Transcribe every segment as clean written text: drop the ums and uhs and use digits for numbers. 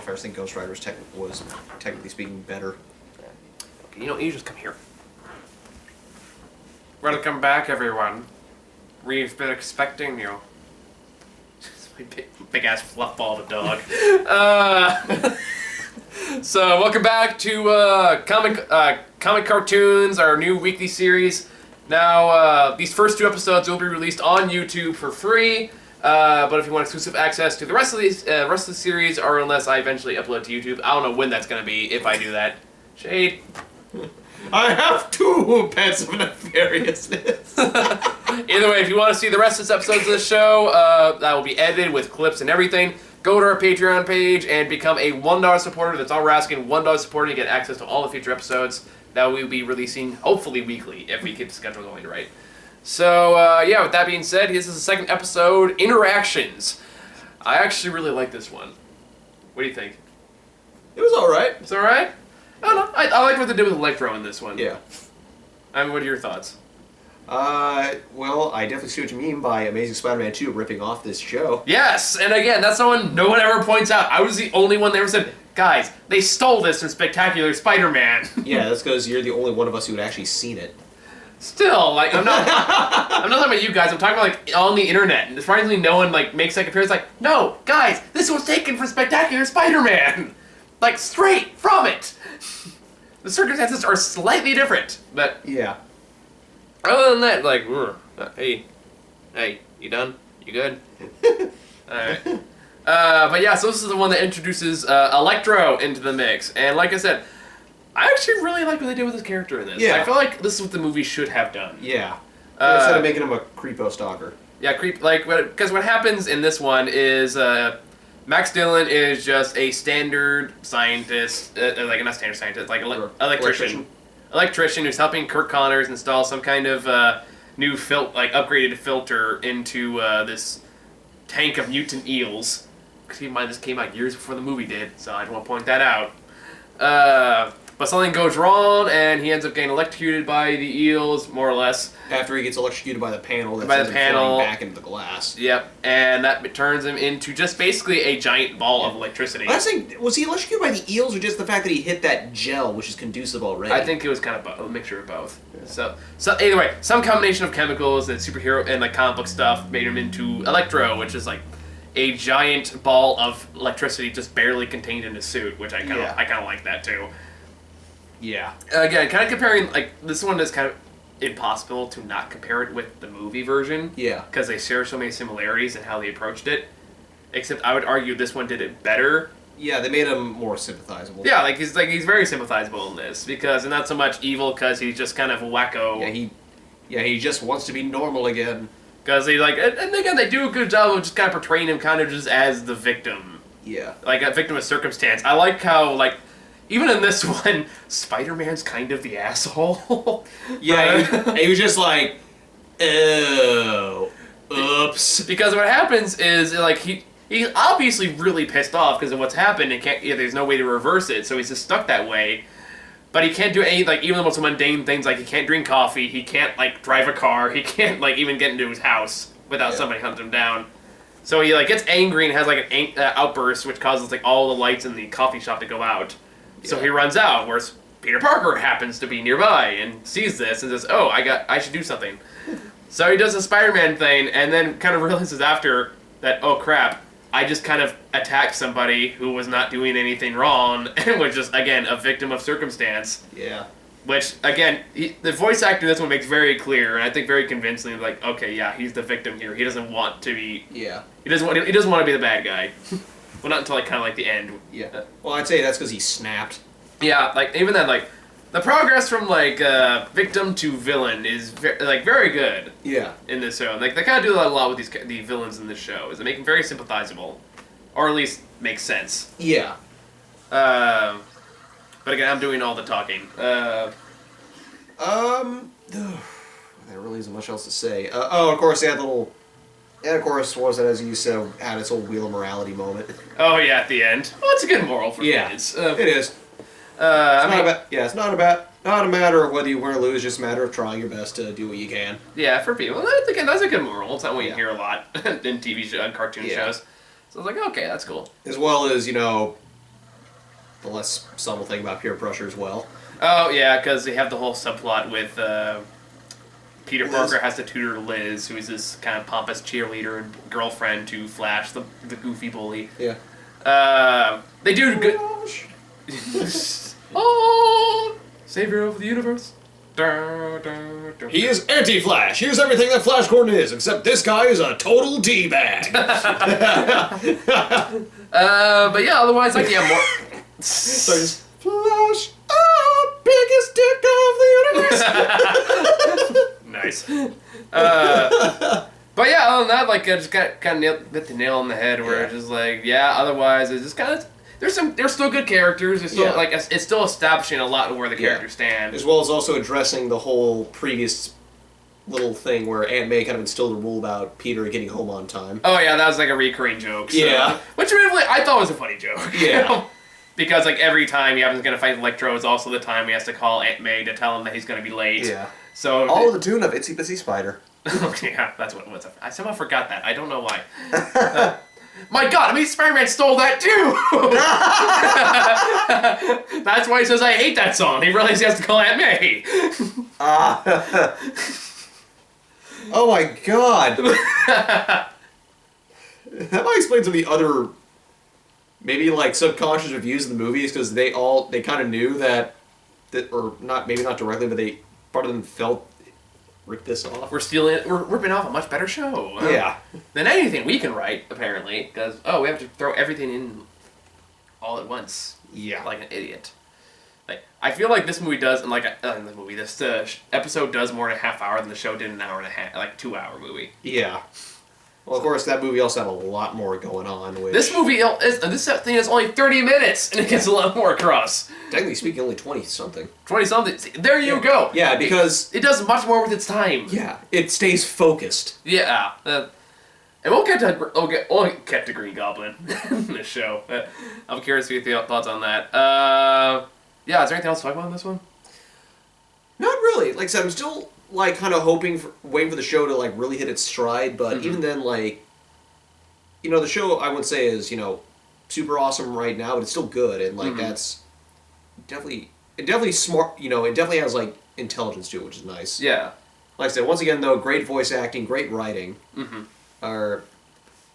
modifiers. I think Ghost Rider was technically speaking better. Okay, you just come here. Welcome back, everyone. We've been expecting you. My big ass fluff ball of a dog. So welcome back to comic cartoons, our new weekly series. Now these first 2 episodes will be released on YouTube for free. But if you want exclusive access to the rest of the series, or unless I eventually upload to YouTube, I don't know when that's gonna be. If I do that, Shade. I have 2 pets of nefariousness. Either way, if you want to see the rest of the episodes of the show, that will be edited with clips and everything. Go to our Patreon page and become a $1 supporter. That's all we're asking. $1 supporter to get access to all the future episodes that we will be releasing, hopefully weekly, if we get the schedule going right. So, yeah, with that being said, this is the second episode, Interactions. I actually really like this one. What do you think? It was alright. It's alright? I don't know. I like what they did with Electro in this one. Yeah. I mean, what are your thoughts? Well, I definitely see what you mean by Amazing Spider-Man 2 ripping off this show. Yes, and again, that's someone no one ever points out. I was the only one that ever said, guys, they stole this from Spectacular Spider-Man. Yeah, that's because you're the only one of us who had actually seen it. Still, like, I'm not talking about you guys, I'm talking about, like, on the internet. And surprisingly, no one, like, makes that comparison, like, no, guys, this was taken from Spectacular Spider-Man. Like, straight from it. The circumstances are slightly different, but... Yeah. Other than that, like, hey, you done? You good? Alright. But yeah, so this is the one that introduces Electro into the mix. And like I said, I actually really like what they did with this character in this. Yeah. I feel like this is what the movie should have done. Yeah. Instead of making him a creepo stalker. Yeah, because what happens in this one is Max Dillon is just a standard scientist, like not standard scientist, like electrician. Electrician who's helping Kirk Connors install some kind of new upgraded filter into this tank of mutant eels. Keep in mind, this came out years before the movie did, so I just want to point that out. But something goes wrong, and he ends up getting electrocuted by the eels, more or less. After he gets electrocuted by the panel that sends him flying back into the glass. Yep, and that turns him into just basically a giant ball of electricity. I was saying, was he electrocuted by the eels, or just the fact that he hit that gel, which is conducive already? I think it was kind of a mixture of both. Yeah. So anyway, some combination of chemicals and superhero and like comic book stuff made him into Electro, which is like a giant ball of electricity just barely contained in his suit, which I kind of like that too. Yeah. Again, kind of comparing, like, this one is kind of impossible to not compare it with the movie version. Yeah. Because they share so many similarities in how they approached it. Except I would argue this one did it better. Yeah, they made him more sympathizable. Yeah, he's very sympathizable in this because he's not so much evil because he's just kind of wacko. Yeah, he just wants to be normal again. Because he and again they do a good job of just kind of portraying him kind of just as the victim. Yeah. Like a victim of circumstance. I like how even in this one, Spider-Man's kind of the asshole. Yeah, he was just like, oh, oops. Because what happens is, he's obviously really pissed off because of what's happened and there's no way to reverse it, so he's just stuck that way. But he can't do any, even the most mundane things, like he can't drink coffee, he can't, drive a car, he can't, even get into his house without somebody hunting him down. So he, gets angry and has, an outburst, which causes, all the lights in the coffee shop to go out. So he runs out, where Peter Parker happens to be nearby and sees this and says, oh, I should do something. So he does a Spider-Man thing and then kind of realizes after that, oh crap, I just kind of attacked somebody who was not doing anything wrong and was just, again, a victim of circumstance. Yeah. Which, again, the voice actor in this one makes very clear and I think very convincingly, okay, yeah, he's the victim here. He doesn't want to be... Yeah. He doesn't want to be the bad guy. Well, not until, kind of the end. Yeah. Well, I'd say that's because he snapped. Yeah, even then, the progress from, victim to villain is, very good. Yeah. In this show. They kind of do that a lot with the villains in this show, is they make them very sympathizable. Or at least make sense. Yeah. But again, I'm doing all the talking. There really isn't much else to say. Of course, they had the little... And of course, was it, as you said, had its old Wheel of Morality moment. Oh yeah, at the end. Well, it's a good moral for kids. It is. It's not a matter of whether you win or lose, just a matter of trying your best to do what you can. Yeah, for people. Again, that's a good moral. It's not what you hear a lot in TV shows and cartoon shows. So I was like, okay, that's cool. As well as, the less subtle thing about peer pressure as well. Oh, yeah, because they have the whole subplot with Peter Liz. Parker has to tutor Liz, who is this kind of pompous cheerleader and girlfriend to Flash, the goofy bully. Yeah. They do good... Oh, savior of the universe. He is anti-Flash. Here's everything that Flash Gordon is, except this guy is a total D-bag. But yeah, otherwise, like, yeah, more... So just, Flash, biggest dick of the universe. Nice. But yeah, other than that, like, I just kind of hit the nail on the head where it's just like, yeah, otherwise, it's just kind of... There's still good characters. There's still, like, it's still establishing a lot of where the characters stand. As well as also addressing the whole previous little thing where Aunt May kind of instilled a rule about Peter getting home on time. Oh yeah, that was like a recurring joke. So, Yeah. Which really, I thought was a funny joke. Yeah. You know? Because like every time he happens going to fight Electro is also the time he has to call Aunt May to tell him that he's going to be late. Yeah. So all of the tune of Itsy Bitsy Spider. yeah, that's what's up. I somehow forgot that. I don't know why. My God, I mean, Spider-Man stole that too! That's why he says, I hate that song. He realizes he has to call Aunt May. Oh my God. That might explain some of the other, maybe like subconscious reviews of the movies, because they kind of knew that, or not, maybe not directly, but part of them felt rip this off. We're ripping off a much better show. Yeah. Than anything we can write, apparently. Because, we have to throw everything in all at once. Yeah. Like an idiot. Like, I feel like this movie does, and like, this episode does more than a half hour than the show did an hour and a half, like 2 hour movie. Yeah. Well, of course, that movie also had a lot more going on. Which, this movie, this thing is only 30 minutes, and it gets a lot more across. technically speaking, only 20-something. 20-something. There you go. Yeah, because... It does much more with its time. Yeah, it stays focused. Yeah. And we'll get to Green Goblin in this show. I'm curious to get your thoughts on that. Yeah, is there anything else to talk about in this one? Not really. Like I said, I'm still, like, kind of waiting for the show to, like, really hit its stride, but even then, like, the show, I wouldn't say is, super awesome right now, but it's still good, and, like, that's definitely smart, it definitely has, like, intelligence to it, which is nice. Yeah. Like I said, once again, though, great voice acting, great writing. Well,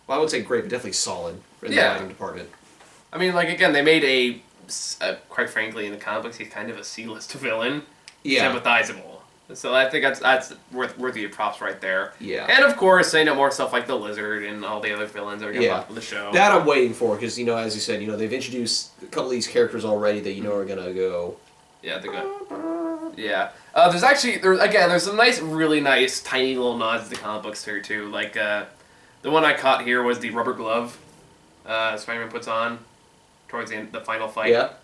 I would say great, but definitely solid in the writing department. I mean, like, again, they made quite frankly, in the comic books, he's kind of a C-list villain. Yeah. Sympathizable. So I think that's worthy of props right there. Yeah. And, of course, they know more stuff like the Lizard and all the other villains that are going to pop in the show. That I'm waiting for, because, as you said, they've introduced a couple of these characters already that are going to go... Yeah, they're good. Yeah. There's some really nice, tiny little nods to the comic books here, too. Like, the one I caught here was the rubber glove Spider-Man puts on towards the final fight. Yeah.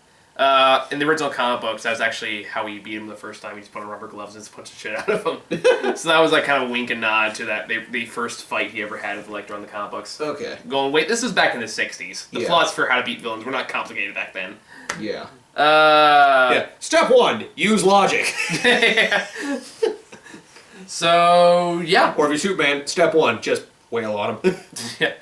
In the original comic books, that was actually how he beat him the first time. He just put on rubber gloves and just punched the shit out of him. So that was like kind of a wink and nod to that the first fight he ever had with Electro in the comic books. Okay. Wait, this is back in the 60s. The plots for how to beat villains were not complicated back then. Yeah. Yeah. Step 1, use logic. So, yeah. Or if you're Superman, step 1, just wail on him. Yeah.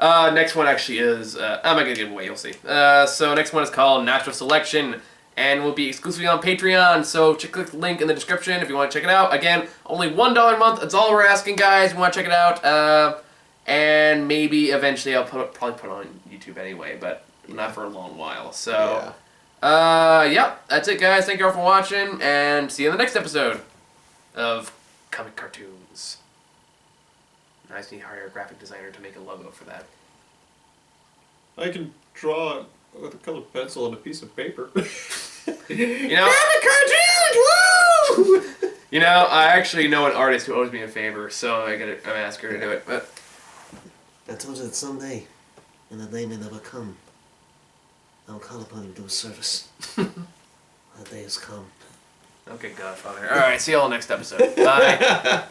Next one actually is, I'm not going to give away, you'll see. So next one is called Natural Selection, and will be exclusively on Patreon, so click the link in the description if you want to check it out. Again, only $1 a month, that's all we're asking, guys. We want to check it out, and maybe eventually I'll probably put it on YouTube anyway, but not for a long while. So, yeah, that's it, guys. Thank you all for watching, and see you in the next episode of Comic Cartoons. I just need to hire a graphic designer to make a logo for that. I can draw with a colored pencil on a piece of paper. Comic Cartoons! Woo! I actually know an artist who owes me a favor, so I'm gonna ask her to do it. But I told you that someday, and the day may never come, I will call upon you to do a service. That day has come. okay, Godfather. All right, see you all next episode. Bye.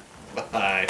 Bye.